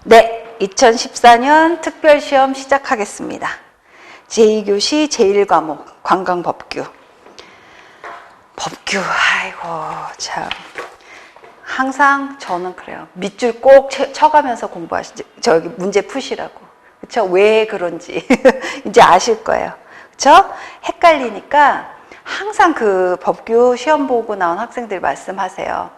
네, 2014년 특별시험 시작하겠습니다. 제2교시 제1과목 관광법규. 법규, 아이고 참. 항상 저는 그래요. 밑줄 꼭 쳐가면서 공부하시죠. 저기 문제 푸시라고. 그쵸? 왜 그런지 이제 아실 거예요. 그쵸? 헷갈리니까 항상 그 법규 시험 보고 나온 학생들 말씀하세요.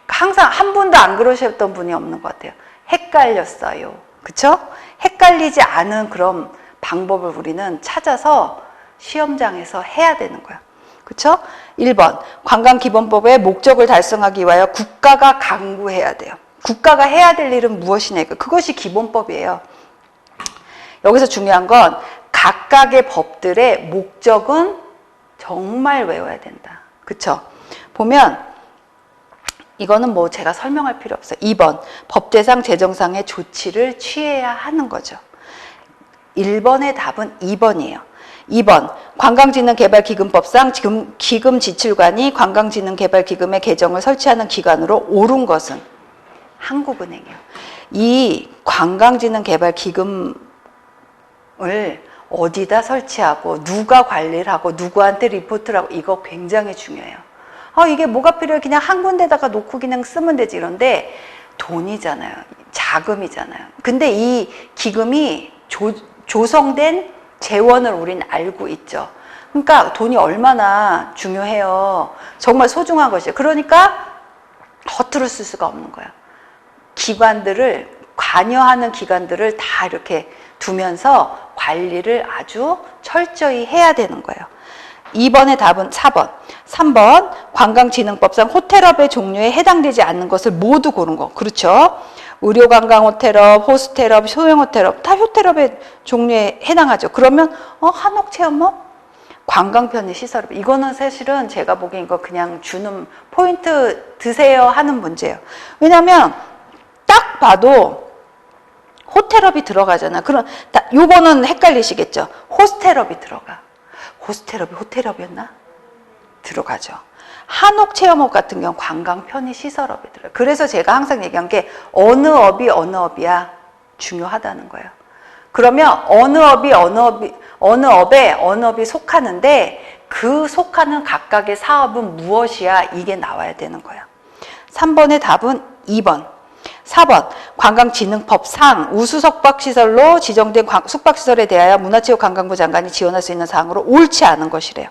항상 한 분도 안 그러셨던 분이 없는 것 같아요. 헷갈렸어요. 그쵸? 헷갈리지 않은 그런 방법을 우리는 찾아서 시험장에서 해야 되는 거야. 그쵸? 1번, 관광기본법의 목적을 달성하기 위하여 국가가 강구해야 돼요. 국가가 해야 될 일은 무엇이냐. 그것이 기본법이에요. 여기서 중요한 건 각각의 법들의 목적은 정말 외워야 된다. 그쵸? 보면 이거는 뭐 제가 설명할 필요 없어요. 2번, 법제상 재정상의 조치를 취해야 하는 거죠. 1번의 답은 2번이에요. 2번, 관광진흥개발기금법상 기금지출관이 관광진흥개발기금의 계정을 설치하는 기관으로 옳은 것은 한국은행이에요. 이 관광진흥개발기금을 어디다 설치하고 누가 관리를 하고 누구한테 리포트를 하고 이거 굉장히 중요해요. 이게 뭐가 필요해? 그냥 한 군데다가 놓고 그냥 쓰면 되지. 이런데 돈이잖아요. 자금이잖아요. 근데 이 기금이 조성된 재원을 우린 알고 있죠. 그러니까 돈이 얼마나 중요해요. 정말 소중한 것이에요. 그러니까 허투루 쓸 수가 없는 거야. 기관들을, 관여하는 기관들을 다 이렇게 두면서 관리를 아주 철저히 해야 되는 거예요. 2번의 답은 4번. 3번, 관광진흥법상 호텔업의 종류에 해당되지 않는 것을 모두 고른 거. 그렇죠? 의료관광 호텔업, 호스텔업, 소형호텔업 다 호텔업의 종류에 해당하죠. 그러면 한옥체험업, 관광편의 시설업 이거는 사실은 제가 보기엔 이거 그냥 주는 포인트 드세요 하는 문제예요. 왜냐하면 딱 봐도 호텔업이 들어가잖아. 그럼 요거는 헷갈리시겠죠. 호스텔업이 들어가. 호스텔업이 호텔업이었나? 들어가죠. 한옥체험업 같은 경우 관광 편의 시설업이 들어요. 그래서 제가 항상 얘기한 게 어느 업이 어느 업이야 중요하다는 거예요. 그러면 어느 업에 어느 업이 속하는데 그 속하는 각각의 사업은 무엇이야 이게 나와야 되는 거예요. 3번의 답은 2번. 4번, 관광진흥법상 우수 숙박시설로 지정된 숙박시설에 대하여 문화체육관광부 장관이 지원할 수 있는 사항으로 옳지 않은 것이래요.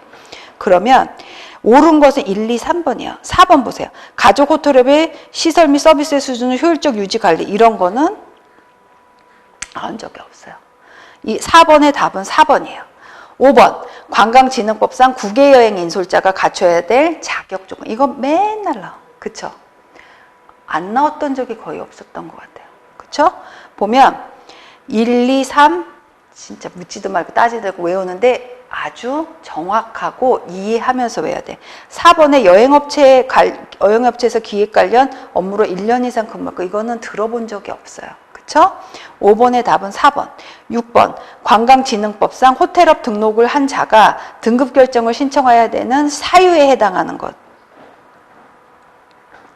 그러면 옳은 것은 1, 2, 3번이에요. 4번 보세요. 가족 호텔업의 시설 및 서비스의 수준을 효율적 유지 관리 이런 거는 한 적이 없어요. 이 4번의 답은 4번이에요. 5번, 관광진흥법상 국외여행 인솔자가 갖춰야 될 자격 조건. 이거 맨날 나와. 그쵸? 안 나왔던 적이 거의 없었던 것 같아요. 그쵸? 보면 1, 2, 3 진짜 묻지도 말고 따지도 말고 외우는데 아주 정확하고 이해하면서 외워야 돼. 4번에 여행업체에서 기획 관련 업무로 1년 이상 근무하고 이거는 들어본 적이 없어요. 그쵸? 5번의 답은 4번. 6번, 관광진흥법상 호텔업 등록을 한 자가 등급 결정을 신청해야 되는 사유에 해당하는 것.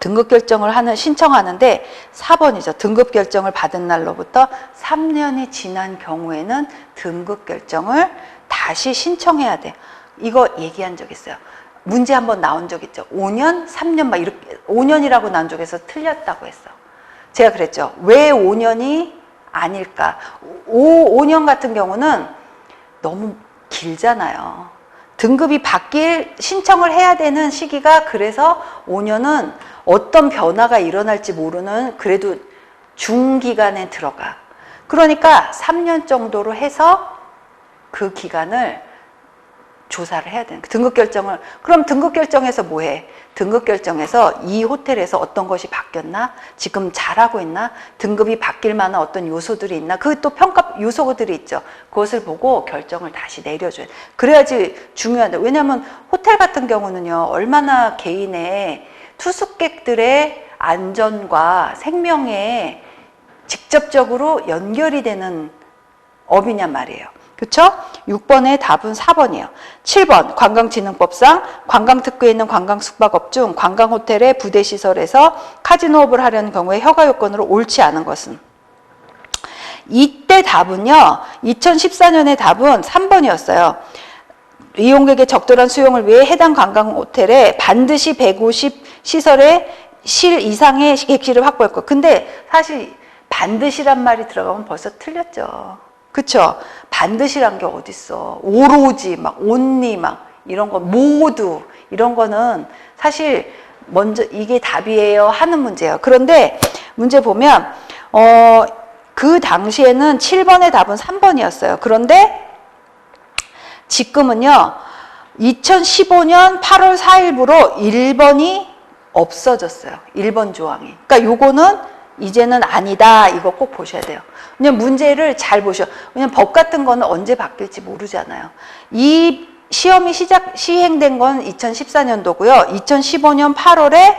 등급 결정을 신청하는데 4번이죠. 등급 결정을 받은 날로부터 3년이 지난 경우에는 등급 결정을 다시 신청해야 돼. 이거 얘기한 적 있어요. 문제 한번 나온 적 있죠. 5년, 3년 막 이렇게 5년이라고 나온 적에서 틀렸다고 했어. 제가 그랬죠. 왜 5년이 아닐까? 5년 같은 경우는 너무 길잖아요. 등급이 신청을 해야 되는 시기가 그래서 5년은 어떤 변화가 일어날지 모르는 그래도 중기간에 들어가. 그러니까 3년 정도로 해서 그 기간을 조사를 해야 되는 거예요. 등급 결정을. 그럼 등급 결정에서 뭐 해? 등급 결정에서 이 호텔에서 어떤 것이 바뀌었나? 지금 잘하고 있나? 등급이 바뀔 만한 어떤 요소들이 있나? 그 또 평가 요소들이 있죠. 그것을 보고 결정을 다시 내려줘야 돼. 그래야지 중요한데. 왜냐하면 호텔 같은 경우는요. 얼마나 개인의 투숙객들의 안전과 생명에 직접적으로 연결이 되는 업이냔 말이에요. 그렇죠? 6번의 답은 4번이에요. 7번 관광진흥법상 관광특구에 있는 관광숙박업 중 관광호텔의 부대시설에서 카지노업을 하려는 경우에 허가 요건으로 옳지 않은 것은 이때 답은요, 2014년의 답은 3번이었어요. 이용객의 적절한 수용을 위해 해당 관광 호텔에 반드시 150 시설의 실 이상의 객실을 확보할 거. 근데 사실 반드시란 말이 들어가면 벌써 틀렸죠. 그쵸? 반드시란 게 어딨어. 오로지, 막, 온리, 막, 이런 거, 모두, 이런 거는 사실 먼저 이게 답이에요 하는 문제예요. 그런데 문제 보면, 그 당시에는 7번의 답은 3번이었어요. 그런데 지금은요, 2015년 8월 4일부로 1번이 없어졌어요. 1번 조항이. 그러니까 요거는 이제는 아니다. 이거 꼭 보셔야 돼요. 그냥 문제를 잘 보셔. 왜냐면 법 같은 거는 언제 바뀔지 모르잖아요. 이 시험이 시행된 건 2014년도고요. 2015년 8월에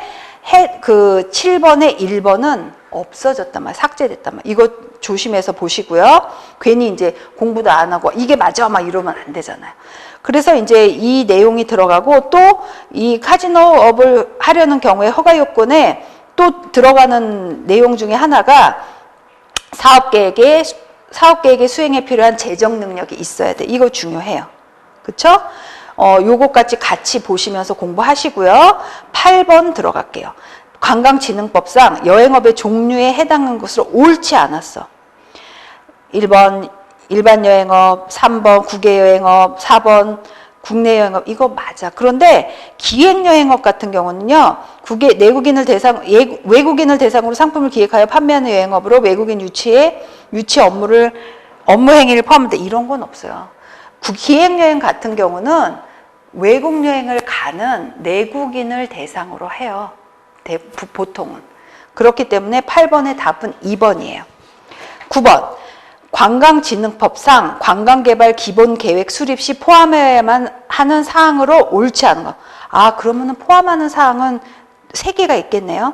그 7번의 1번은 없어졌단 말이에요. 삭제됐단 말이에요. 이거 조심해서 보시고요. 괜히 이제 공부도 안 하고 이게 맞아 막 이러면 안 되잖아요. 그래서 이제 이 내용이 들어가고 또 이 카지노업을 하려는 경우에 허가 요건에 또 들어가는 내용 중에 하나가 사업계획의 수행에 필요한 재정 능력이 있어야 돼. 이거 중요해요. 그쵸? 요것까지 같이 보시면서 공부하시고요. 8번 들어갈게요. 관광진흥법상 여행업의 종류에 해당하는 것으로 옳지 않았어. 1번 일반 여행업, 3번 국외 여행업, 4번 국내 여행업. 이거 맞아. 그런데 기획 여행업 같은 경우는요. 외국인을 대상으로 상품을 기획하여 판매하는 여행업으로 외국인 유치 업무 행위를 포함한다. 이런 건 없어요. 기획 여행 같은 경우는 외국 여행을 가는 내국인을 대상으로 해요. 보통은. 그렇기 때문에 8번의 답은 2번이에요. 9번. 관광진흥법상 관광개발 기본계획 수립 시 포함해야만 하는 사항으로 옳지 않은 것. 아, 그러면은 포함하는 사항은 3개가 있겠네요.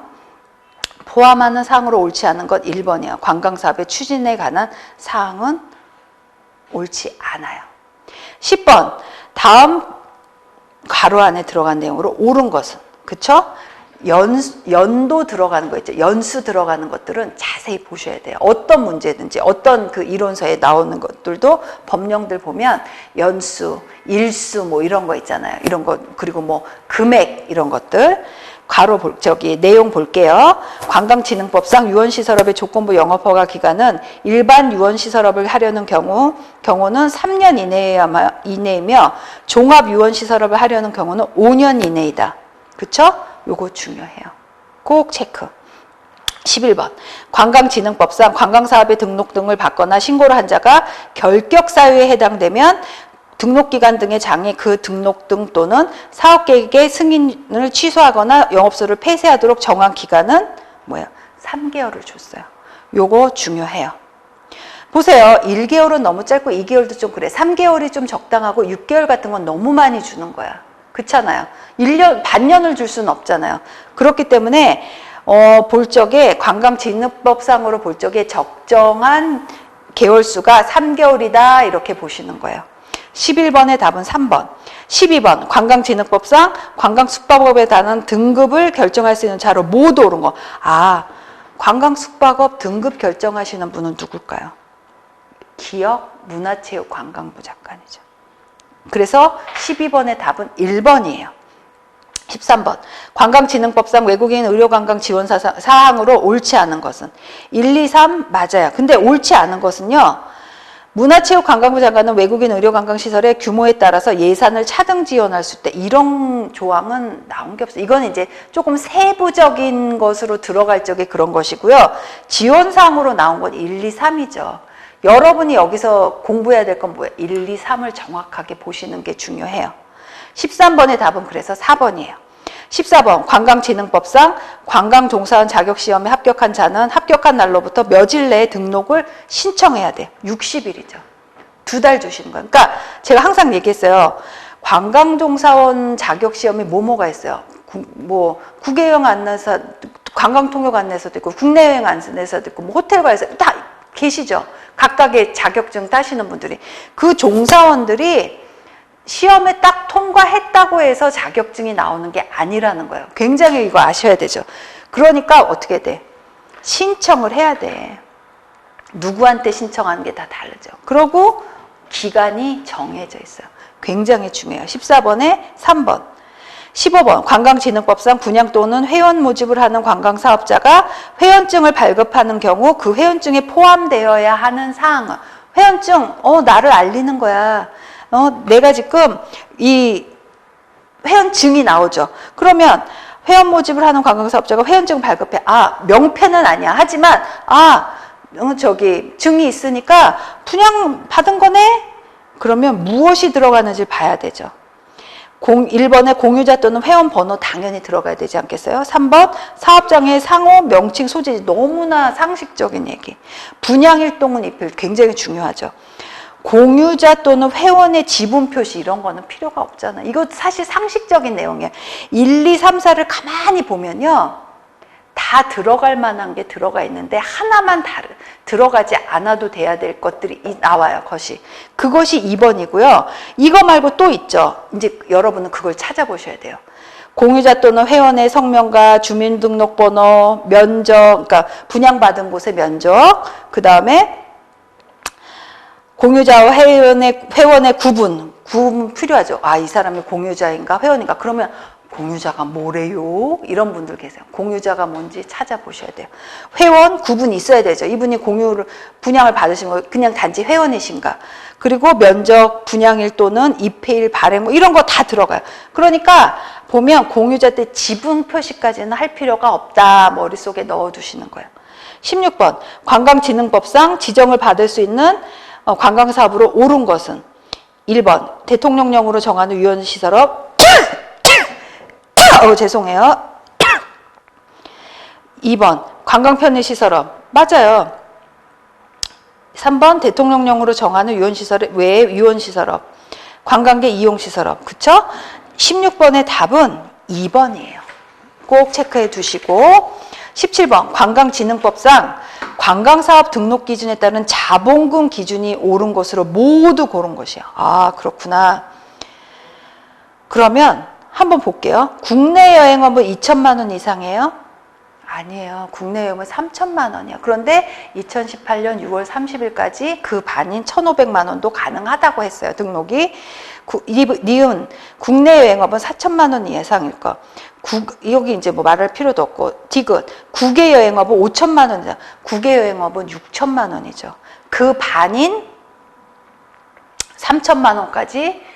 포함하는 사항으로 옳지 않은 것 1번이에요. 관광사업의 추진에 관한 사항은 옳지 않아요. 10번. 다음 괄호 안에 들어간 내용으로 옳은 것은. 그쵸? 연도 들어가는 거 있죠. 연수 들어가는 것들은 자세히 보셔야 돼요. 어떤 문제든지 어떤 그 이론서에 나오는 것들도 법령들 보면 연수, 일수 뭐 이런 거 있잖아요. 이런 거 그리고 뭐 금액 이런 것들 내용 볼게요. 관광진흥법상 유원시설업의 조건부 영업허가 기간은 일반 유원시설업을 하려는 경우는 3년 이내이며 종합유원시설업을 하려는 경우는 5년 이내이다. 그쵸? 요거 중요해요. 꼭 체크. 11번. 관광진흥법상 관광사업의 등록 등을 받거나 신고를 한 자가 결격사유에 해당되면 등록기간 등의 장애 그 등록 등 또는 사업계획의 승인을 취소하거나 영업소를 폐쇄하도록 정한 기간은 뭐예요? 3개월을 줬어요. 요거 중요해요. 보세요. 1개월은 너무 짧고 2개월도 좀 그래. 3개월이 좀 적당하고 6개월 같은 건 너무 많이 주는 거야. 그렇잖아요. 1년, 반년을 줄 수는 없잖아요. 그렇기 때문에 볼 적에 관광진흥법상으로 볼 적에 적정한 개월수가 3개월이다 이렇게 보시는 거예요. 11번의 답은 3번. 12번 관광진흥법상 관광숙박업에 관한 등급을 결정할 수 있는 자료 모두 옳은 거. 아, 관광숙박업 등급 결정하시는 분은 누굴까요? 기업 문화체육관광부 장관이죠. 그래서 12번의 답은 1번이에요. 13번. 관광진흥법상 외국인 의료관광 지원 사항으로 옳지 않은 것은 1, 2, 3 맞아요. 근데 옳지 않은 것은요. 문화체육관광부 장관은 외국인 의료관광시설의 규모에 따라서 예산을 차등 지원할 수 있다. 이런 조항은 나온 게 없어요. 이건 이제 조금 세부적인 것으로 들어갈 적에 그런 것이고요. 지원사항으로 나온 건 1, 2, 3이죠. 여러분이 여기서 공부해야 될 건 뭐예요? 1, 2, 3을 정확하게 보시는 게 중요해요. 13번의 답은 그래서 4번이에요. 14번 관광진흥법상 관광종사원 자격시험에 합격한 자는 합격한 날로부터 며칠 내에 등록을 신청해야 돼요. 60일이죠. 2달 주시는 거예요. 그러니까 제가 항상 얘기했어요. 관광종사원 자격시험이 뭐가 있어요. 국외여행 안내사, 관광통역 안내사도 있고 국내여행 안내사도 있고 뭐 호텔과에서 다 계시죠. 각각의 자격증 따시는 분들이. 그 종사원들이 시험에 딱 통과했다고 해서 자격증이 나오는 게 아니라는 거예요. 굉장히 이거 아셔야 되죠. 그러니까 어떻게 돼? 신청을 해야 돼. 누구한테 신청하는 게 다 다르죠. 그리고 기간이 정해져 있어요. 굉장히 중요해요. 14번에 3번. 15번 관광진흥법상 분양 또는 회원 모집을 하는 관광사업자가 회원증을 발급하는 경우 그 회원증에 포함되어야 하는 사항은 회원증, 나를 알리는 거야. 내가 지금 이 회원증이 나오죠. 그러면 회원 모집을 하는 관광사업자가 회원증 발급해. 명패는 아니야. 하지만 증이 있으니까 분양 받은 거네? 그러면 무엇이 들어가는지 봐야 되죠. 1번에 공유자 또는 회원 번호 당연히 들어가야 되지 않겠어요? 3번 사업장의 상호, 명칭, 소재. 너무나 상식적인 얘기. 분양일 동은 입힐 굉장히 중요하죠. 공유자 또는 회원의 지분 표시 이런 거는 필요가 없잖아. 이거 사실 상식적인 내용이에요. 1, 2, 3, 4를 가만히 보면요. 다 들어갈 만한 게 들어가 있는데 하나만 들어가지 않아도 돼야 될 것들이 나와요. 그것이 2번이고요. 이거 말고 또 있죠. 이제 여러분은 그걸 찾아보셔야 돼요. 공유자 또는 회원의 성명과 주민등록번호, 면적, 그러니까 분양받은 곳의 면적, 그 다음에 공유자와 회원의 구분 필요하죠. 이 사람이 공유자인가 회원인가. 그러면 공유자가 뭐래요? 이런 분들 계세요. 공유자가 뭔지 찾아보셔야 돼요. 회원 구분이 있어야 되죠. 이분이 분양을 받으신 거 그냥 단지 회원이신가. 그리고 면적, 분양일 또는 입회일, 발행 이런 거 다 들어가요. 그러니까 보면 공유자 때 지분 표시까지는 할 필요가 없다. 머릿속에 넣어두시는 거예요. 16번 관광진흥법상 지정을 받을 수 있는 관광사업으로 옳은 것은 1번 대통령령으로 정하는 유원시설업 죄송해요. 2번 관광편의시설업 맞아요. 3번 대통령령으로 정하는 유원시설 외에 유원시설업 관광객 이용시설업 그쵸? 16번의 답은 2번이에요. 꼭 체크해 두시고 17번 관광진흥법상 관광사업 등록 기준에 따른 자본금 기준이 옳은 것으로 모두 고른 것이야. 그렇구나. 그러면 한번 볼게요. 국내 여행업은 2천만 원 이상이에요? 아니에요. 국내 여행은 3천만 원이에요. 그런데 2018년 6월 30일까지 그 반인 1,500만 원도 가능하다고 했어요. 등록이. 니은 국내 여행업은 4천만 원 이상일 거. 여기 이제 뭐 말할 필요도 없고. 디귿 국외 여행업은 5천만 원이죠. 국외 여행업은 6천만 원이죠. 그 반인 3천만 원까지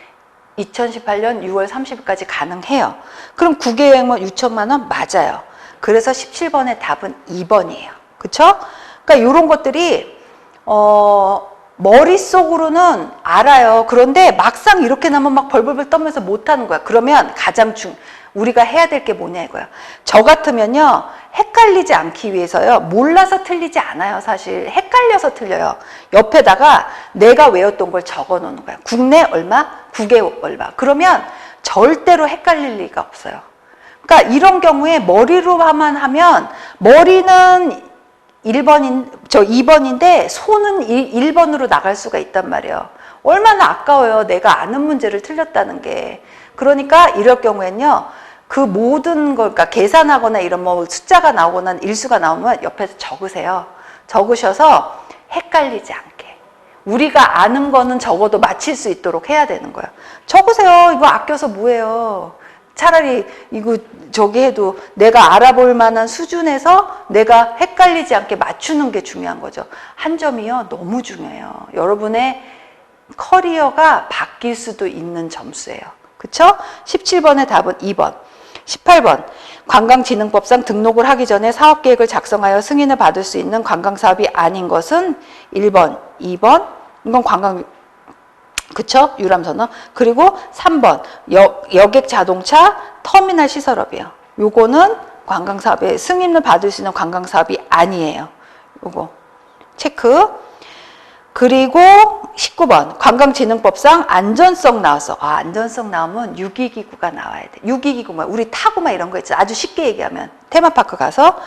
2018년 6월 30일까지 가능해요. 그럼 국외 여행은 6천만 원 맞아요. 그래서 17번의 답은 2번이에요. 그쵸? 그러니까 이런 것들이 머릿속으로는 알아요. 그런데 막상 이렇게 나면 막 벌벌벌 떨면서 못하는 거야. 그러면 우리가 해야 될 게 뭐냐 이거야. 저 같으면요. 헷갈리지 않기 위해서요. 몰라서 틀리지 않아요. 사실 헷갈려서 틀려요. 옆에다가 내가 외웠던 걸 적어 놓는 거야. 국내 얼마? 국외 얼마. 그러면 절대로 헷갈릴 리가 없어요. 그러니까 이런 경우에 머리로만 하면 머리는 2번인데 손은 1번으로 나갈 수가 있단 말이에요. 얼마나 아까워요. 내가 아는 문제를 틀렸다는 게. 그러니까 이럴 경우에는요. 그 모든 걸 그러니까 계산하거나 이런 뭐 숫자가 나오거나 일수가 나오면 옆에서 적으세요. 적으셔서 헷갈리지 않게. 우리가 아는 거는 적어도 맞힐 수 있도록 해야 되는 거예요. 적으세요. 이거 아껴서 뭐예요. 차라리 이거 해도 내가 알아볼 만한 수준에서 내가 헷갈리지 않게 맞추는 게 중요한 거죠. 한 점이요. 너무 중요해요. 여러분의 커리어가 바뀔 수도 있는 점수예요. 그쵸? 17번의 답은 2번. 18번 관광진흥법상 등록을 하기 전에 사업계획을 작성하여 승인을 받을 수 있는 관광사업이 아닌 것은 1번, 2번 이건 그쵸? 유람선업. 그리고 3번 여객 자동차 터미널 시설업이에요. 요거는 관광사업에 승인을 받을 수 있는 관광사업이 아니에요. 요거 체크. 그리고 19번 관광진흥법상 안전성 나왔어. 안전성 나오면 유기기구가 나와야 돼. 유기기구만 우리 타고 막 이런 거 있죠. 아주 쉽게 얘기하면 테마파크 가서.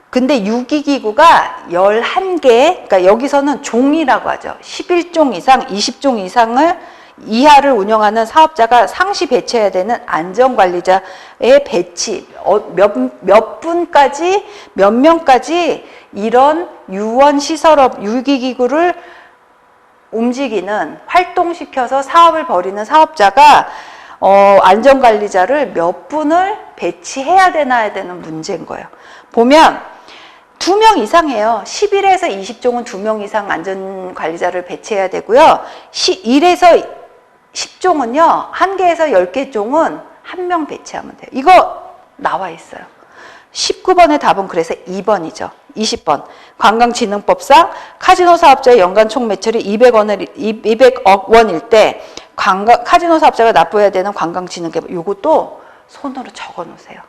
근데 유기기구가 11개, 그러니까 여기서는 종이라고 하죠. 11종 이상, 20종 이상을 이하를 운영하는 사업자가 상시 배치해야 되는 안전관리자의 배치, 몇 분까지, 몇 명까지 이런 유원시설업, 유기기구를 움직이는, 활동시켜서 사업을 벌이는 사업자가 안전관리자를 몇 분을 배치해야 되나야 되는 문제인 거예요. 보면 2명 이상이에요. 11에서 20종은 2명 이상 안전관리자를 배치해야 되고요. 1에서 10종은요. 1개에서 10개 종은 1명 배치하면 돼요. 이거 나와 있어요. 19번의 답은 그래서 2번이죠. 20번. 관광진흥법상 카지노 사업자의 연간 총 매출이 200억 원일 때 카지노 사업자가 납부해야 되는 관광진흥개발, 요것도 손으로 적어 놓으세요.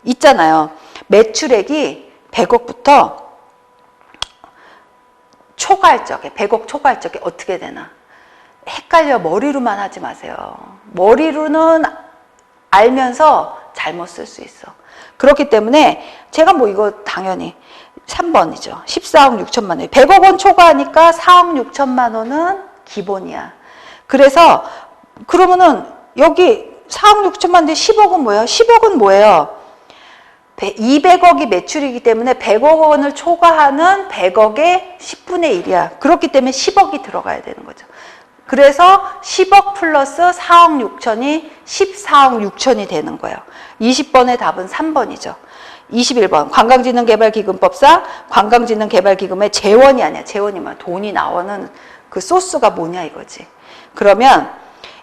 있잖아요. 매출액이 100억부터 초과할적에, 100억 초과할적에 어떻게 되나. 헷갈려. 머리로만 하지 마세요. 머리로는 알면서 잘못 쓸 수 있어. 그렇기 때문에 제가 뭐 이거 당연히 3번이죠. 14억 6천만 원. 100억 원 초과하니까 4억 6천만 원은 기본이야. 그래서 그러면은 여기 4억 6천만 원인데 10억은 뭐예요? 10억은 뭐예요? 200억이 매출이기 때문에 100억 원을 초과하는 100억의 10분의 1이야. 그렇기 때문에 10억이 들어가야 되는 거죠. 그래서 10억 플러스 4억 6천이 14억 6천이 되는 거예요. 20번의 답은 3번이죠. 21번 관광진흥개발기금법상 관광진흥개발기금의 재원이 아니야. 재원이 뭐야? 돈이 나오는 그 소스가 뭐냐 이거지. 그러면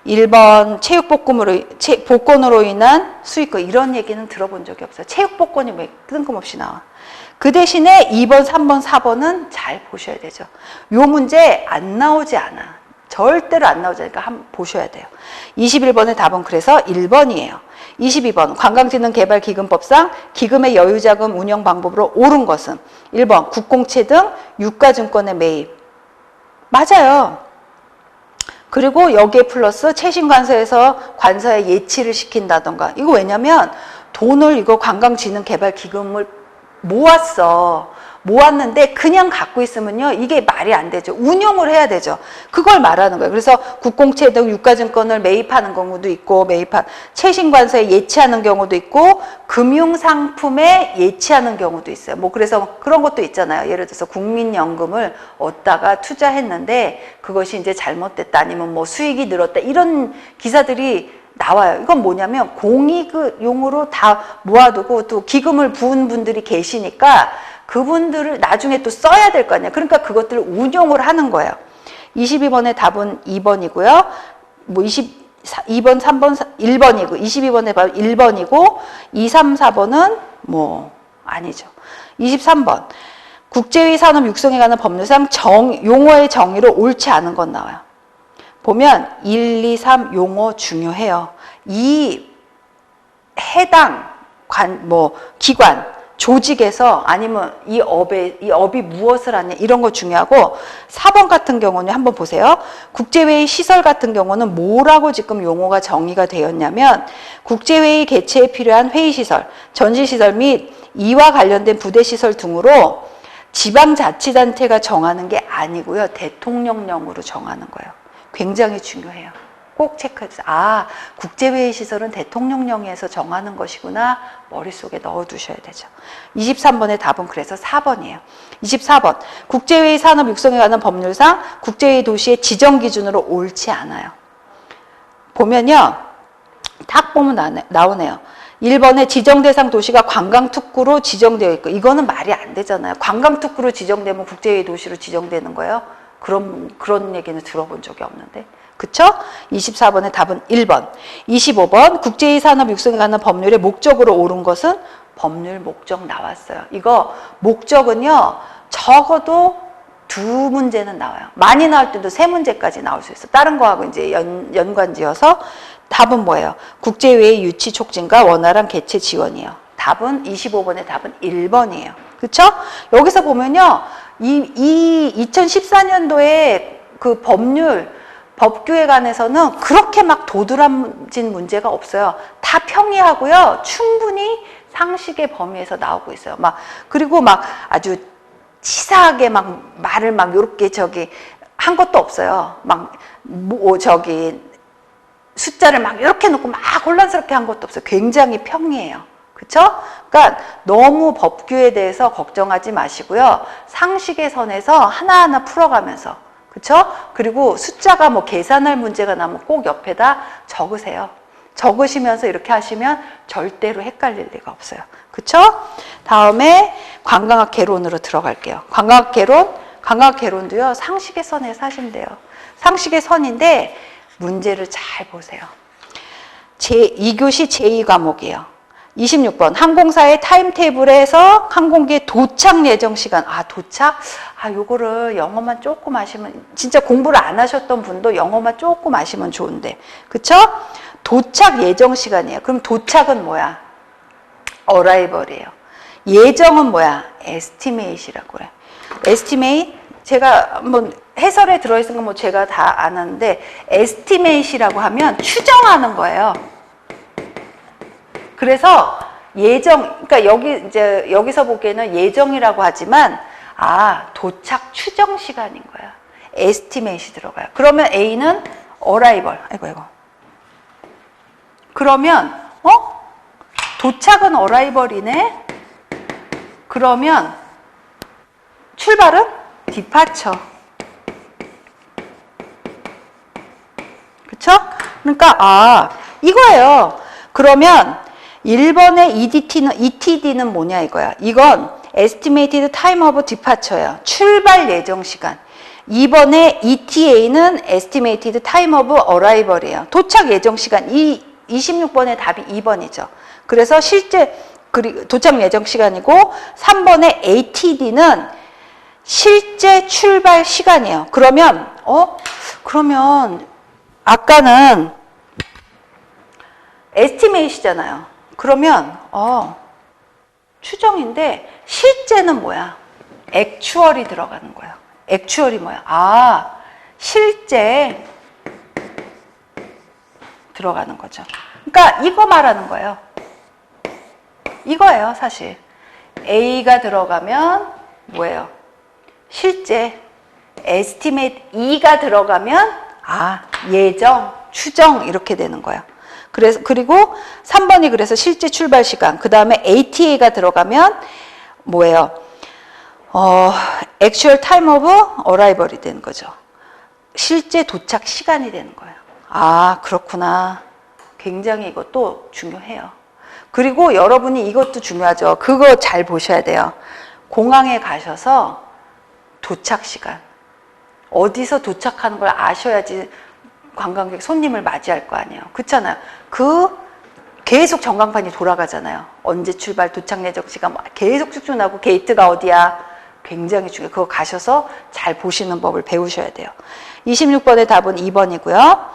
1번 복권으로 인한 수익, 이런 얘기는 들어본 적이 없어요. 체육복권이 왜 뜬금없이 나와. 그 대신에 2번, 3번, 4번은 잘 보셔야 되죠. 요 문제 안 나오지 않아. 절대로 안 나오자니까 한번 보셔야 돼요. 21번의 답은 그래서 1번이에요. 22번 관광진흥개발기금법상 기금의 여유자금 운영 방법으로 옳은 것은 1번 국공채 등 유가증권의 매입. 맞아요. 그리고 여기에 플러스 최신관서에서 관서에 예치를 시킨다던가. 이거 왜냐면 돈을 이거 관광진흥개발기금을 모았는데 그냥 갖고 있으면요 이게 말이 안 되죠. 운용을 해야 되죠. 그걸 말하는 거예요. 그래서 국공채 등 유가증권을 매입하는 경우도 있고, 최신관서에 예치하는 경우도 있고, 금융상품에 예치하는 경우도 있어요. 뭐 그래서 그런 것도 있잖아요. 예를 들어서 국민연금을 얻다가 투자했는데 그것이 이제 잘못됐다, 아니면 뭐 수익이 늘었다, 이런 기사들이 나와요. 이건 뭐냐면 공익용으로 다 모아두고 또 기금을 부은 분들이 계시니까 그분들을 나중에 또 써야 될 거 아니야. 그러니까 그것들을 운용을 하는 거예요. 22번의 답은 2번이고요. 뭐 2번, 3번, 1번이고, 22번의 답은 1번이고, 2, 3, 4번은 뭐 아니죠. 23번. 국제회의 산업 육성에 관한 법률상 용어의 정의로 옳지 않은 건 나와요. 보면 1, 2, 3 용어 중요해요. 이 해당 기관, 조직에서 아니면 이 업이 무엇을 하냐 이런 거 중요하고, 4번 같은 경우는 한번 보세요. 국제회의 시설 같은 경우는 뭐라고 지금 용어가 정의가 되었냐면 국제회의 개최에 필요한 회의시설, 전시시설 및 이와 관련된 부대시설 등으로 지방자치단체가 정하는 게 아니고요. 대통령령으로 정하는 거예요. 굉장히 중요해요. 꼭 체크해주세요. 아, 국제회의 시설은 대통령령에서 정하는 것이구나. 머릿속에 넣어두셔야 되죠. 23번의 답은 그래서 4번이에요. 24번. 국제회의 산업 육성에 관한 법률상 국제회의 도시의 지정 기준으로 옳지 않아요. 보면요. 딱 보면 나오네요. 1번에 지정대상 도시가 관광특구로 지정되어 있고, 이거는 말이 안 되잖아요. 관광특구로 지정되면 국제회의 도시로 지정되는 거예요? 그런 얘기는 들어본 적이 없는데. 그쵸? 24번의 답은 1번. 25번 국제회의 산업 육성에 관한 법률의 목적으로 옳은 것은 법률 목적 나왔어요. 이거 목적은요 적어도 2문제는 나와요. 많이 나올 때도 3문제까지 나올 수 있어. 다른 거하고 이제 연관지어서. 답은 뭐예요? 국제회의 유치 촉진과 원활한 개최 지원이에요. 답은 25번의 답은 1번이에요. 그쵸? 여기서 보면요. 이 2014년도에 그 법규에 관해서는 그렇게 막 도드라진 문제가 없어요. 다 평이하고요. 충분히 상식의 범위에서 나오고 있어요. 그리고 아주 치사하게 말을 요렇게 한 것도 없어요. 숫자를 막 이렇게 놓고 막 혼란스럽게 한 것도 없어요. 굉장히 평이에요. 그쵸? 그러니까 너무 법규에 대해서 걱정하지 마시고요. 상식의 선에서 하나하나 풀어가면서, 그쵸? 그리고 숫자가 뭐 계산할 문제가 나면 꼭 옆에다 적으세요. 적으시면서 이렇게 하시면 절대로 헷갈릴 리가 없어요. 그쵸? 다음에 관광학 개론으로 들어갈게요. 관광학 개론도요, 상식의 선에서 하시면 돼요. 상식의 선인데 문제를 잘 보세요. 2교시 제2과목이에요. 26번 항공사의 타임테이블에서 항공기의 도착 예정 시간. 도착? 요거를 영어만 조금 아시면, 진짜 공부를 안 하셨던 분도 영어만 조금 아시면 좋은데, 그쵸? 도착 예정 시간이에요. 그럼 도착은 뭐야? arrival이에요. 예정은 뭐야? estimate이라고 해요. estimate, 제가 한번 해설에 들어있는 건 뭐 제가 다 아는데, estimate이라고 하면 추정하는 거예요. 그래서 예정, 그러니까 여기서 보기에는 예정이라고 하지만, 도착 추정 시간인 거야. estimate이 들어가요. 그러면 A는 arrival. 아이고. 그러면, 도착은 arrival이네? 그러면, 출발은 departure. 그쵸? 그러니까, 이거예요. 그러면, 1번의 ETD는 뭐냐 이거야. 이건 Estimated Time of Departure야. 출발 예정 시간. 2번의 ETA는 Estimated Time of Arrival이에요. 도착 예정 시간. 26번의 답이 2번이죠. 그래서 실제 도착 예정 시간이고 3번의 ATD는 실제 출발 시간이에요. 그러면 아까는 estimate이잖아요. 그러면 추정인데 실제는 뭐야? actual이 들어가는 거야. actual이 뭐야? 실제 들어가는 거죠. 그러니까 이거 말하는 거예요. 이거예요, 사실. A가 들어가면 뭐예요? 실제. estimate E가 들어가면 예정, 추정 이렇게 되는 거예요. 그리고 3번이 그래서 실제 출발 시간. 그 다음에 ATA가 들어가면 뭐예요? actual time of arrival이 되는 거죠. 실제 도착 시간이 되는 거예요. 그렇구나. 굉장히 이것도 중요해요. 그리고 여러분이 이것도 중요하죠. 그거 잘 보셔야 돼요. 공항에 가셔서 도착 시간. 어디서 도착하는 걸 아셔야지 관광객 손님을 맞이할 거 아니에요. 그렇잖아요. 계속 전광판이 돌아가잖아요. 언제 출발, 도착 예정 시간 계속 쭉쭉 나오고 게이트가 어디야. 굉장히 중요해요. 그거 가셔서 잘 보시는 법을 배우셔야 돼요. 26번의 답은 2번이고요.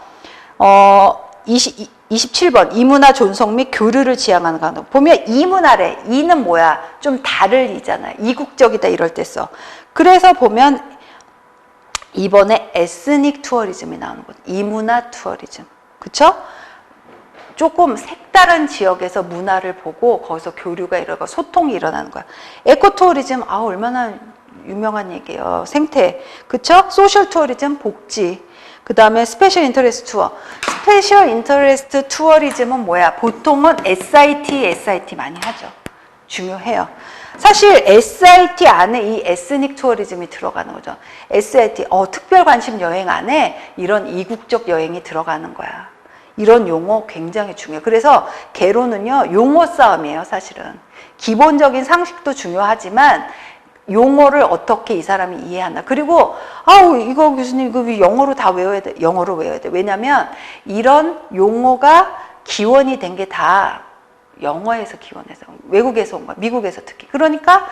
27번 이문화 존속 및 교류를 지향하는 강도. 보면 이문화래. 이는 뭐야? 좀 다를 이잖아요. 이국적이다 이럴 때 써. 그래서 보면 이번에 에스닉 투어리즘이 나오는 거죠. 이문화 투어리즘. 그쵸? 조금 색다른 지역에서 문화를 보고 거기서 교류가 일어나고 소통이 일어나는 거야. 에코 투어리즘, 얼마나 유명한 얘기예요. 생태. 그쵸? 소셜 투어리즘, 복지. 그 다음에 스페셜 인터레스트 투어. 스페셜 인터레스트 투어리즘은 뭐야? 보통은 SIT 많이 하죠. 중요해요. 사실 SIT 안에 이 에스닉 투어리즘이 들어가는 거죠. SIT, 특별 관심 여행 안에 이런 이국적 여행이 들어가는 거야. 이런 용어 굉장히 중요해요. 그래서 개론은요, 용어 싸움이에요, 사실은. 기본적인 상식도 중요하지만 용어를 어떻게 이 사람이 이해하나. 그리고 이거 교수님 이거 왜 영어로 다 외워야 돼? 영어로 외워야 돼. 왜냐면 이런 용어가 기원이 된 게 다 영어에서 기원해서 외국에서 온 거야. 미국에서 특히. 그러니까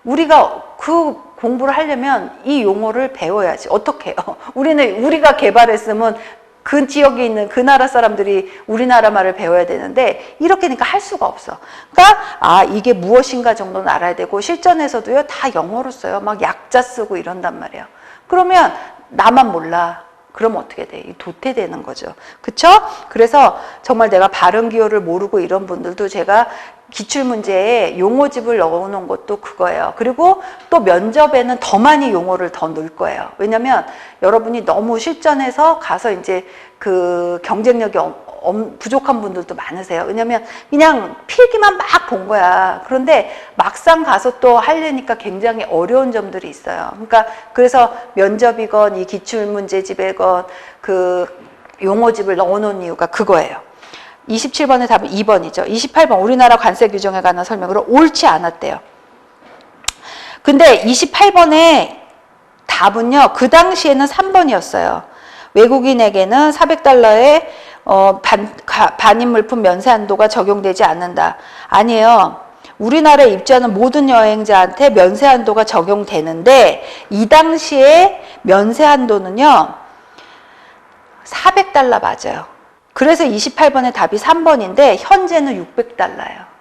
우리가 그 공부를 하려면 이 용어를 배워야지. 어떻게 해요? 우리가 개발했으면 그 지역에 있는 그 나라 사람들이 우리나라 말을 배워야 되는데 이렇게 니까 할 수가 없어. 그러니까 이게 무엇인가 정도는 알아야 되고 실전에서도요 다 영어로 써요. 막 약자 쓰고 이런단 말이에요. 그러면 나만 몰라. 그럼 어떻게 돼? 도태되는 거죠. 그쵸? 그래서 정말 내가 발음 기호를 모르고 이런 분들도 제가 기출문제에 용어집을 넣어놓은 것도 그거예요. 그리고 또 면접에는 더 많이 용어를 더 넣을 거예요. 왜냐면 여러분이 너무 실전에서 가서 이제 그 경쟁력이 부족한 분들도 많으세요. 왜냐면 그냥 필기만 막 본 거야. 그런데 막상 가서 또 하려니까 굉장히 어려운 점들이 있어요. 그러니까 그래서 면접이건 이 기출문제집이건 그 용어집을 넣어놓은 이유가 그거예요. 27번의 답은 2번이죠. 28번 우리나라 관세 규정에 관한 설명으로 옳지 않았대요. 근데 28번의 답은요. 그 당시에는 3번이었어요. 외국인에게는 400달러의 반입 물품 면세 한도가 적용되지 않는다. 아니에요. 우리나라에 입주하는 모든 여행자한테 면세 한도가 적용되는데 이 당시에 면세 한도는요. 400달러 맞아요. 그래서 28번의 답이 3번인데 현재는 600달러예요.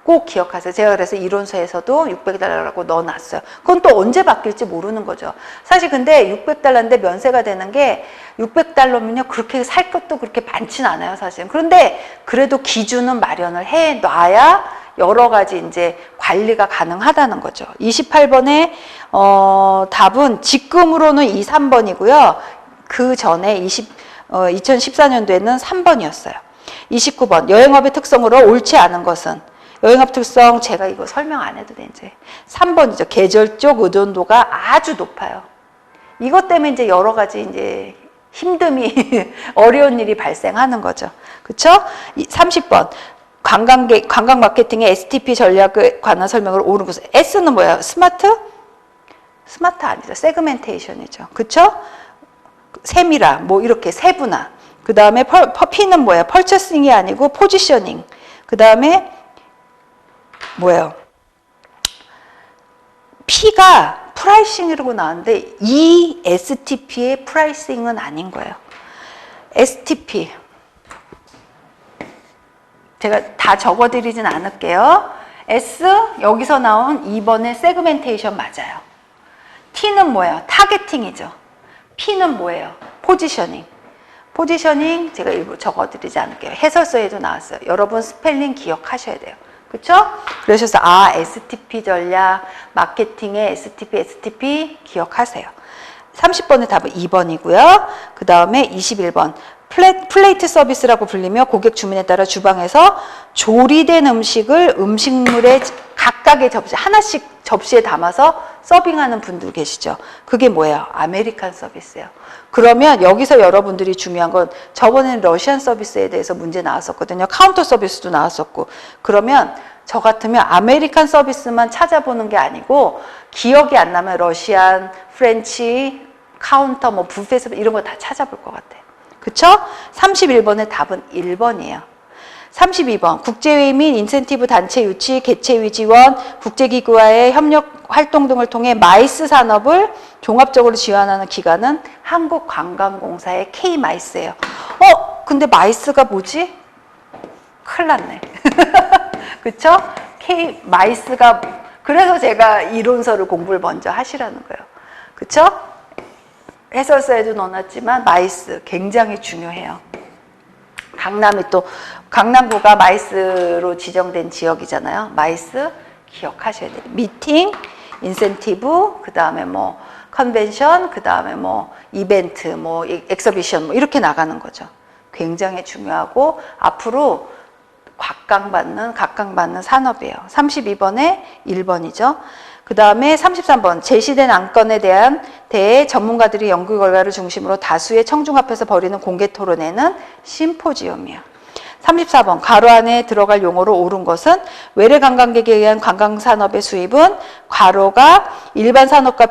꼭 기억하세요. 제가 그래서 이론서에서도 600달러라고 넣어놨어요. 그건 또 언제 바뀔지 모르는 거죠. 사실 근데 600달러인데 면세가 되는 게 600달러면요. 그렇게 살 것도 그렇게 많지는 않아요. 사실. 그런데 그래도 기준은 마련을 해놔야 여러 가지 이제 관리가 가능하다는 거죠. 28번의 답은 직금으로는 2, 3번이고요. 그 전에 2014년도에는 3번이었어요. 29번 여행업의 특성으로 옳지 않은 것은 여행업 특성 제가 이거 설명 안 해도 돼 이제 3번이죠. 계절적 의존도가 아주 높아요. 이것 때문에 이제 여러 가지 이제 힘듦이 어려운 일이 발생하는 거죠. 그렇죠? 30번 관광 마케팅의 STP 전략에 관한 설명을 옳은 것은 S는 뭐예요? 스마트 아니죠. 세그멘테이션이죠. 그렇죠? 세밀화, 뭐 이렇게 세분화. 그 다음에 P는 뭐예요? 펄처싱이 아니고 포지셔닝. 그 다음에 뭐예요? P가 프라이싱이라고 나왔는데 이 STP의 프라이싱은 아닌 거예요. STP 제가 다 적어드리진 않을게요. S 여기서 나온 2번의 세그멘테이션 맞아요. T는 뭐예요? 타겟팅이죠. P는 뭐예요? 포지셔닝. 포지셔닝 제가 일부 적어드리지 않을게요. 해설서에도 나왔어요. 여러분 스펠링 기억하셔야 돼요. 그렇죠? 그러셔서 STP 전략, 마케팅의 STP 기억하세요. 30번의 답은 2번이고요. 그 다음에 21번 플레이트 서비스라고 불리며 고객 주문에 따라 주방에서 조리된 음식을 음식물에 각각의 접시 하나씩 접시에 담아서 서빙하는 분들 계시죠. 그게 뭐예요? 아메리칸 서비스예요. 그러면 여기서 여러분들이 중요한 건 저번에는 러시안 서비스에 대해서 문제 나왔었거든요. 카운터 서비스도 나왔었고. 그러면 저 같으면 아메리칸 서비스만 찾아보는 게 아니고 기억이 안 나면 러시안, 프렌치, 카운터, 뭐 뷔페 서비스 이런 거 다 찾아볼 것 같아요. 그쵸? 31번의 답은 1번이에요. 32번 국제회의 및 인센티브 단체 유치, 개체위 지원, 국제기구와의 협력 활동 등을 통해 마이스 산업을 종합적으로 지원하는 기관은 한국관광공사의 K마이스예요. 근데 마이스가 뭐지? 큰일 났네. 그쵸? K마이스가 그래서 제가 이론서를 공부를 먼저 하시라는 거예요. 그쵸? 해설서에도 넣어놨지만 마이스 굉장히 중요해요. 강남구가 마이스로 지정된 지역이잖아요. 마이스 기억하셔야 돼요. 미팅, 인센티브, 그 다음에 뭐 컨벤션, 그 다음에 뭐 이벤트, 뭐 엑서비션 뭐 이렇게 나가는 거죠. 굉장히 중요하고 앞으로 각광받는 산업이에요. 32번에 1번이죠. 그 다음에 33번 제시된 안건에 대해 전문가들이 연구 결과를 중심으로 다수의 청중 앞에서 벌이는 공개 토론회는 심포지엄이에요. 34번 괄호 안에 들어갈 용어로 옳은 것은 외래 관광객에 의한 관광산업의 수입은 괄호가 일반 산업과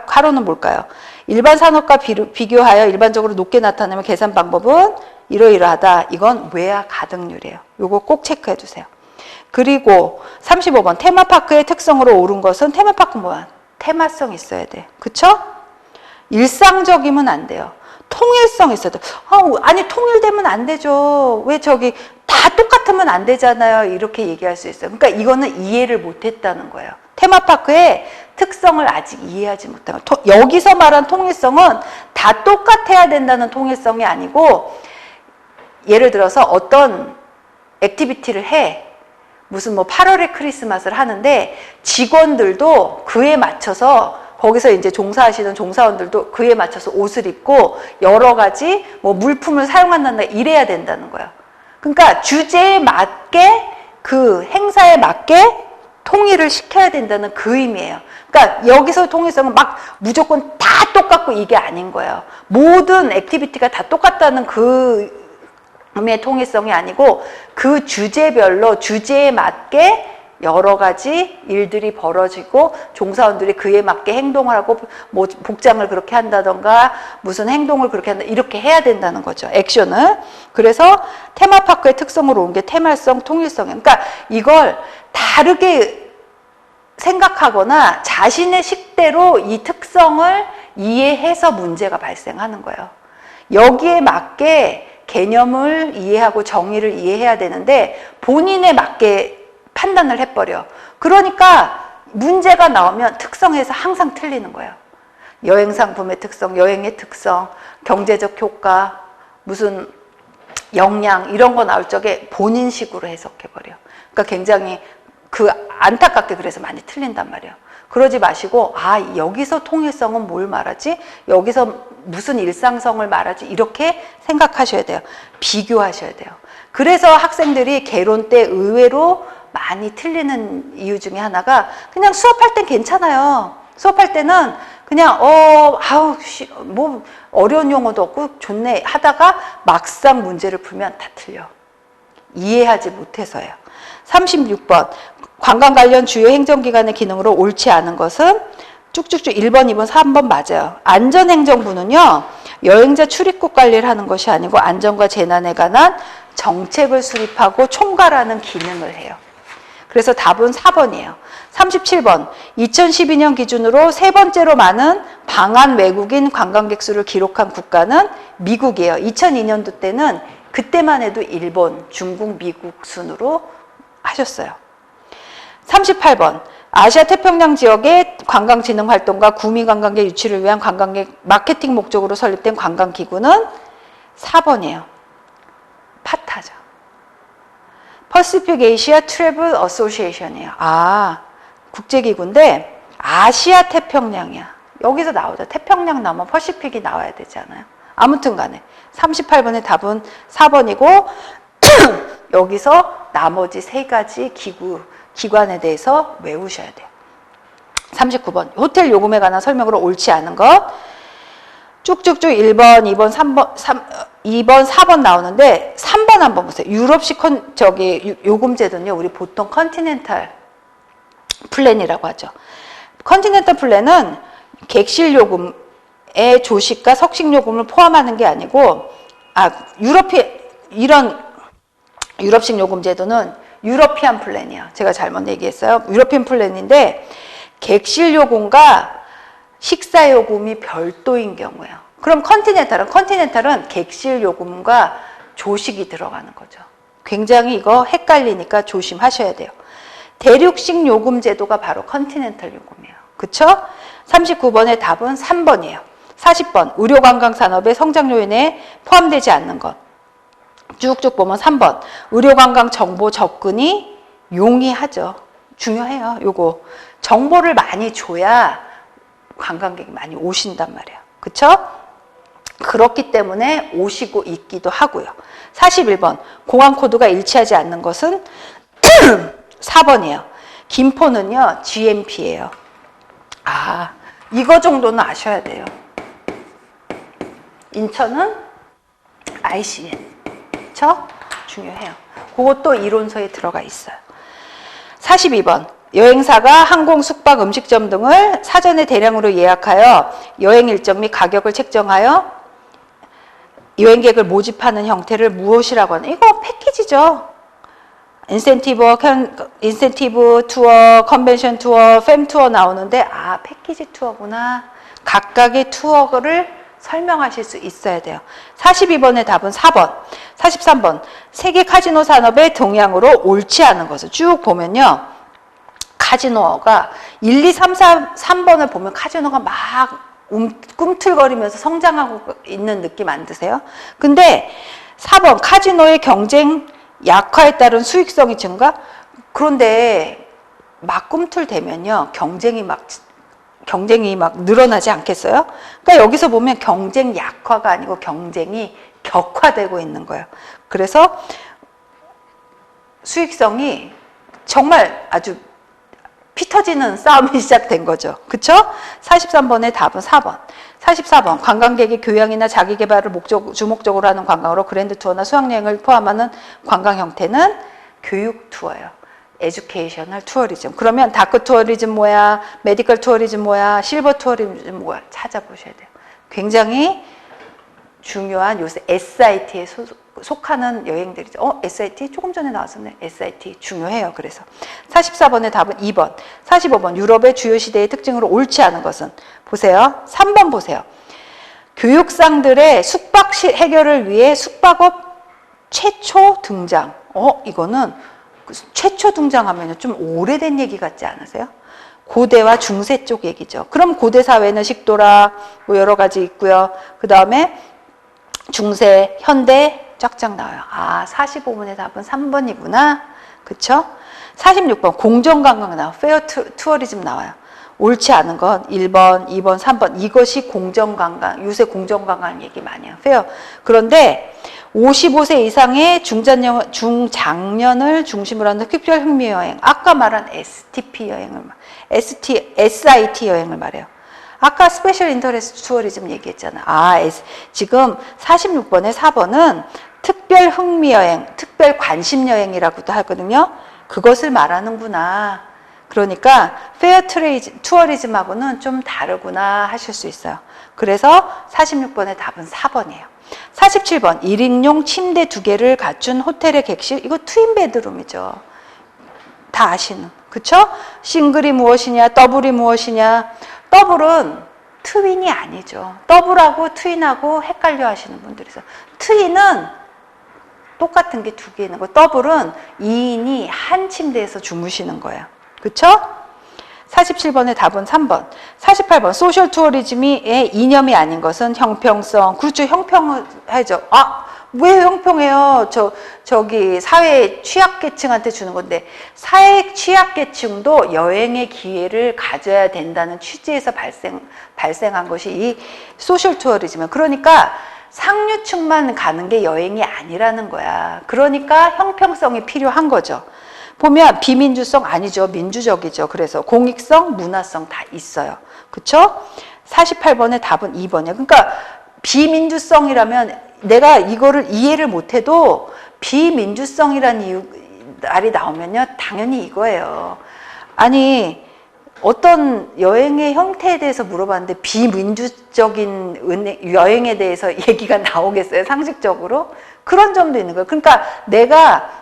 괄호는 뭘까요? 일반 산업과 비교하여 일반적으로 높게 나타나면 계산 방법은 이러이러하다. 이건 외화 가득률이에요. 요거 꼭 체크해 두세요. 그리고 35번 테마파크의 특성으로 옳은 것은 테마파크는 뭐야? 테마성 있어야 돼. 그쵸? 일상적이면 안 돼요. 통일성 있어야 돼. 아니 통일되면 안 되죠. 왜 저기 다 똑같으면 안 되잖아요. 이렇게 얘기할 수 있어요. 그러니까 이거는 이해를 못했다는 거예요. 테마파크의 특성을 아직 이해하지 못한 거예요. 여기서 말한 통일성은 다 똑같아야 된다는 통일성이 아니고 예를 들어서 어떤 액티비티를 해. 무슨 뭐 8월에 크리스마스를 하는데 직원들도 그에 맞춰서 거기서 이제 종사하시는 종사원들도 그에 맞춰서 옷을 입고 여러 가지 뭐 물품을 사용한다 이래야 된다는 거예요. 그러니까 주제에 맞게 그 행사에 맞게 통일을 시켜야 된다는 그 의미예요. 그러니까 여기서 통일성은 막 무조건 다 똑같고 이게 아닌 거예요. 모든 액티비티가 다 똑같다는 그 의미의 통일성이 아니고 그 주제별로 주제에 맞게 여러 가지 일들이 벌어지고 종사원들이 그에 맞게 행동을 하고 뭐 복장을 그렇게 한다던가 무슨 행동을 그렇게 한다 이렇게 해야 된다는 거죠. 액션을. 그래서 테마파크의 특성으로 온 게 테마성, 통일성이에요. 그러니까 이걸 다르게 생각하거나 자신의 식대로 이 특성을 이해해서 문제가 발생하는 거예요. 여기에 맞게 개념을 이해하고 정의를 이해해야 되는데 본인에 맞게 판단을 해버려. 그러니까 문제가 나오면 특성에서 항상 틀리는 거예요. 여행 상품의 특성, 여행의 특성, 경제적 효과, 무슨 역량 이런 거 나올 적에 본인식으로 해석해버려. 그러니까 굉장히 그 안타깝게 그래서 많이 틀린단 말이에요. 그러지 마시고 아 여기서 통일성은 뭘 말하지? 여기서 무슨 일상성을 말하지? 이렇게 생각하셔야 돼요. 비교하셔야 돼요. 그래서 학생들이 개론 때 의외로 많이 틀리는 이유 중에 하나가 그냥 수업할 땐 괜찮아요. 수업할 때는 그냥 뭐 어려운 용어도 없고 좋네 하다가 막상 문제를 풀면 다 틀려. 이해하지 못해서요. 36번 관광 관련 주요 행정기관의 기능으로 옳지 않은 것은 쭉쭉쭉 1번, 2번, 3번 맞아요. 안전행정부는요. 여행자 출입국 관리를 하는 것이 아니고 안전과 재난에 관한 정책을 수립하고 총괄하는 기능을 해요. 그래서 답은 4번이에요. 37번 2012년 기준으로 세 번째로 많은 방한 외국인 관광객 수를 기록한 국가는 미국이에요. 2002년도 때는 그때만 해도 일본, 중국, 미국 순으로 하셨어요. 38번 아시아 태평양 지역의 관광진흥 활동과 구미 관광객 유치를 위한 관광객 마케팅 목적으로 설립된 관광기구는 4번이에요. 파타죠. Pacific Asia Travel Association이에요. 아, 국제기구인데 아시아 태평양이야. 여기서 나오죠. 태평양 나오면 퍼시픽이 나와야 되지 않아요? 아무튼 간에 38번의 답은 4번이고 여기서 나머지 세 가지 기관에 대해서 외우셔야 돼요. 39번 호텔 요금에 관한 설명으로 옳지 않은 것 쭉쭉쭉 1번, 2번, 2번, 4번 나오는데 3번 한번 보세요. 유럽식 요금제도는요. 우리 보통 컨티넨탈 플랜이라고 하죠. 컨티넨탈 플랜은 객실 요금의 조식과 석식 요금을 포함하는 게 아니고 이런 유럽식 요금 제도는 유러피안 플랜이에요. 제가 잘못 얘기했어요. 유러피안 플랜인데 객실 요금과 식사 요금이 별도인 경우예요. 그럼 컨티넨탈은 객실 요금과 조식이 들어가는 거죠. 굉장히 이거 헷갈리니까 조심하셔야 돼요. 대륙식 요금 제도가 바로 컨티넨탈 요금이에요. 그쵸? 39번의 답은 3번이에요. 40번 의료관광 산업의 성장 요인에 포함되지 않는 것. 쭉쭉 보면 3번 의료관광 정보 접근이 용이하죠. 중요해요. 요거 정보를 많이 줘야 관광객이 많이 오신단 말이에요. 그쵸? 그렇기 때문에 오시고 있기도 하고요. 41번 공항 코드가 일치하지 않는 것은 4번이에요. 김포는요 GMP예요. 아, 이거 정도는 아셔야 돼요. 인천은 ICN. 그쵸? 중요해요. 그것도 이론서에 들어가 있어요. 42번 여행사가 항공, 숙박, 음식점 등을 사전에 대량으로 예약하여 여행 일정 및 가격을 책정하여 여행객을 모집하는 형태를 무엇이라고 하나? 이거 패키지죠. 인센티브 투어, 컨벤션 투어, 팸 투어 나오는데 패키지 투어구나. 각각의 투어를 설명하실 수 있어야 돼요. 42번의 답은 4번. 43번 세계 카지노 산업의 동향으로 옳지 않은 것을 쭉 보면요. 카지노가 1, 2, 3, 3번을 보면 카지노가 막 꿈틀거리면서 성장하고 있는 느낌 안 드세요? 근데 4번 카지노의 경쟁 약화에 따른 수익성이 증가? 그런데 막 꿈틀대면요, 경쟁이 막 늘어나지 않겠어요? 그러니까 여기서 보면 경쟁 약화가 아니고 경쟁이 격화되고 있는 거예요. 그래서 수익성이 정말 아주 피 터지는 싸움이 시작된 거죠. 그쵸? 43번의 답은 4번. 44번, 관광객이 교양이나 자기개발을 주목적으로 하는 관광으로 그랜드 투어나 수학여행을 포함하는 관광 형태는 교육 투어예요. 에듀케이셔널 투어리즘. 그러면 다크 투어리즘 뭐야? 메디컬 투어리즘 뭐야? 실버 투어리즘 뭐야? 찾아보셔야 돼요. 굉장히 중요한 요새 SIT에 속하는 여행들이죠. SIT? 조금 전에 나왔었네. SIT 중요해요. 그래서 44번의 답은 2번. 45번, 유럽의 주요 시대의 특징으로 옳지 않은 것은? 보세요. 3번 보세요. 교육상들의 숙박 해결을 위해 숙박업 최초 등장. 이거는 최초 등장하면 좀 오래된 얘기 같지 않으세요? 고대와 중세 쪽 얘기죠. 그럼 고대 사회는 식도락 뭐 여러 가지 있고요. 그 다음에 중세, 현대 쫙쫙 나와요. 45번의 답은 3번이구나. 그쵸? 46번 공정관광 나와요. 페어 투어리즘 나와요. 옳지 않은 건 1번, 2번, 3번. 이것이 공정관광, 요새 공정관광 얘기 많이 해요. 페어. 그런데 55세 이상의 중장년을 중심으로 하는 특별 흥미여행. 아까 말한 STP 여행을, SIT 여행을 말해요. 아까 스페셜 인터레스트 투어리즘 얘기했잖아. 지금 46번에 4번은 특별 흥미여행, 특별 관심여행이라고도 하거든요. 그것을 말하는구나. 그러니까 페어 투어리즘하고는 좀 다르구나 하실 수 있어요. 그래서 46번의 답은 4번이에요. 47번, 1인용 침대 2개를 갖춘 호텔의 객실. 이거 트윈 베드룸이죠. 다 아시는. 그쵸? 싱글이 무엇이냐, 더블이 무엇이냐. 더블은 트윈이 아니죠. 더블하고 트윈하고 헷갈려 하시는 분들이 있어요. 트윈은 똑같은 게 2개 있는 거. 더블은 2인이 한 침대에서 주무시는 거예요. 그쵸? 47번의 답은 3번. 48번, 소셜 투어리즘의 이념이 아닌 것은 형평성. 그렇죠. 형평하죠. 왜 형평해요? 저기 사회 취약계층한테 주는 건데, 사회 취약계층도 여행의 기회를 가져야 된다는 취지에서 발생한 것이 이 소셜 투어리즘이에요. 그러니까 상류층만 가는 게 여행이 아니라는 거야. 그러니까 형평성이 필요한 거죠. 보면 비민주성 아니죠. 민주적이죠. 그래서 공익성, 문화성 다 있어요. 그쵸? 48번의 답은 2번이에요. 그러니까 비민주성이라면 내가 이거를 이해를 못해도 비민주성이라는 말이 나오면요. 당연히 이거예요. 아니 어떤 여행의 형태에 대해서 물어봤는데 비민주적인 여행에 대해서 얘기가 나오겠어요. 상식적으로. 그런 점도 있는 거예요. 그러니까 내가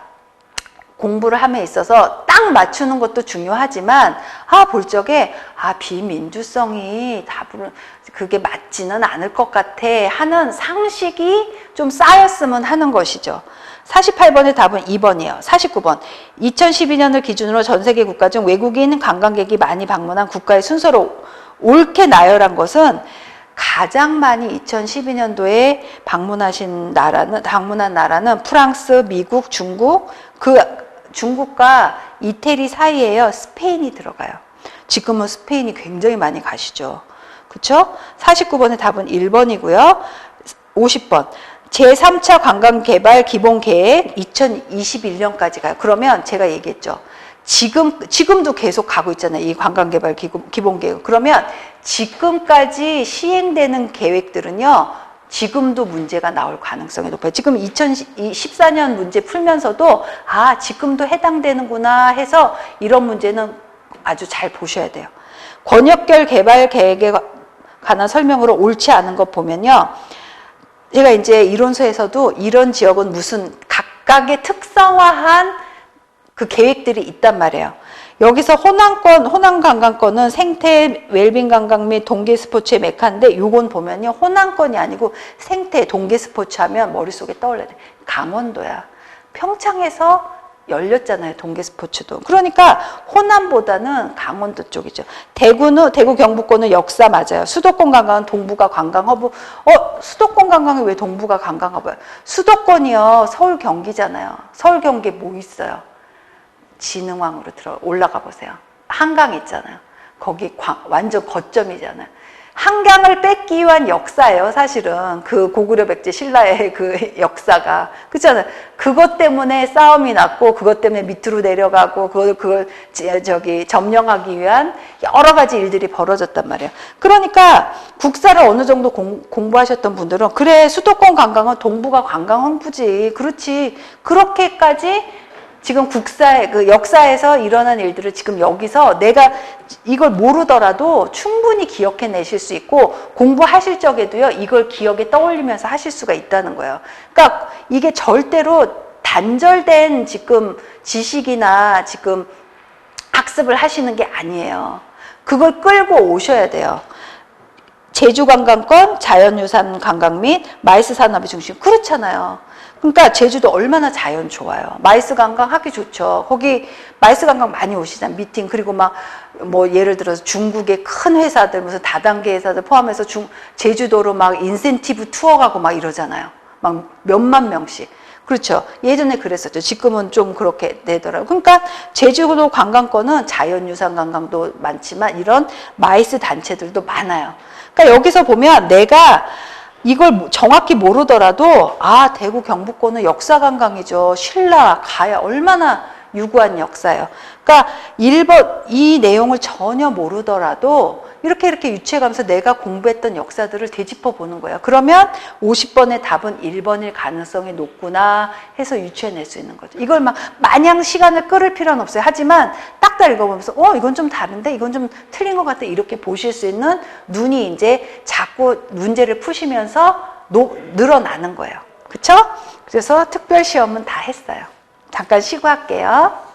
공부를 함에 있어서 딱 맞추는 것도 중요하지만 볼 적에 비민주성이 답으로 그게 맞지는 않을 것 같아 하는 상식이 좀 쌓였으면 하는 것이죠. 48번의 답은 2번이에요. 49번, 2012년을 기준으로 전 세계 국가 중 외국인 관광객이 많이 방문한 국가의 순서로 옳게 나열한 것은 가장 많이 2012년도에 방문한 나라는 프랑스, 미국, 중국, 중국과 이태리 사이에요. 스페인이 들어가요. 지금은 스페인이 굉장히 많이 가시죠. 그쵸? 49번의 답은 1번이고요. 50번. 제3차 관광개발 기본계획 2021년까지 가요. 그러면 제가 얘기했죠. 지금도 계속 가고 있잖아요. 이 관광개발 기본계획. 그러면 지금까지 시행되는 계획들은요. 지금도 문제가 나올 가능성이 높아요. 지금 2014년 문제 풀면서도 지금도 해당되는구나 해서 이런 문제는 아주 잘 보셔야 돼요. 권역별 개발 계획에 관한 설명으로 옳지 않은 것 보면요. 제가 이제 이론서에서도 이런 지역은 무슨 각각의 특성화한 그 계획들이 있단 말이에요. 여기서 호남 관광권은 생태, 웰빙 관광 및 동계 스포츠의 메카인데 요건 보면요. 호남권이 아니고 생태, 동계 스포츠 하면 머릿속에 떠올라야 돼. 강원도야. 평창에서 열렸잖아요. 동계 스포츠도. 그러니까 호남보다는 강원도 쪽이죠. 대구 경북권은 역사 맞아요. 수도권 관광은 동부가 관광 허브. 수도권 관광이 왜 동부가 관광 허브예요? 수도권이요. 서울 경기잖아요. 서울 경기에 뭐 있어요? 진흥왕으로 올라가 보세요. 한강 있잖아요. 거기 완전 거점이잖아요. 한강을 뺏기 위한 역사예요, 사실은. 그 고구려 백제 신라의 그 역사가. 그렇잖아요. 그것 때문에 싸움이 났고, 그것 때문에 밑으로 내려가고, 그걸 점령하기 위한 여러 가지 일들이 벌어졌단 말이에요. 그러니까 국사를 어느 정도 공부하셨던 분들은, 그래, 수도권 관광은 동부가 관광 홍보지. 그렇지. 그렇게까지 지금 그 역사에서 일어난 일들을 지금 여기서 내가 이걸 모르더라도 충분히 기억해내실 수 있고, 공부하실 적에도요, 이걸 기억에 떠올리면서 하실 수가 있다는 거예요. 그러니까 이게 절대로 단절된 지금 지식이나 지금 학습을 하시는 게 아니에요. 그걸 끌고 오셔야 돼요. 제주관광권, 자연유산 관광 및 마이스 산업의 중심. 그렇잖아요. 그러니까 제주도 얼마나 자연 좋아요. 마이스 관광 하기 좋죠. 거기 마이스 관광 많이 오시잖아요. 미팅. 그리고 막 뭐 예를 들어서 중국의 큰 회사들, 무슨 다단계 회사들 포함해서 제주도로 막 인센티브 투어 가고 막 이러잖아요. 막 몇만 명씩. 그렇죠. 예전에 그랬었죠. 지금은 좀 그렇게 되더라고요. 그러니까 제주도 관광권은 자연유산 관광도 많지만 이런 마이스 단체들도 많아요. 그러니까 여기서 보면 내가 이걸 정확히 모르더라도, 아, 대구 경북권은 역사관광이죠. 신라, 가야, 얼마나 유구한 역사예요. 그러니까 이 내용을 전혀 모르더라도 이렇게 유추해가면서 내가 공부했던 역사들을 되짚어 보는 거예요. 그러면 50번의 답은 1번일 가능성이 높구나 해서 유추해낼 수 있는 거죠. 이걸 막 마냥 시간을 끌을 필요는 없어요. 하지만 딱딱 읽어보면서 이건 좀 다른데? 이건 좀 틀린 것 같아. 이렇게 보실 수 있는 눈이 이제 자꾸 문제를 푸시면서 늘어나는 거예요. 그쵸? 그래서 특별시험은 다 했어요. 잠깐 쉬고 할게요.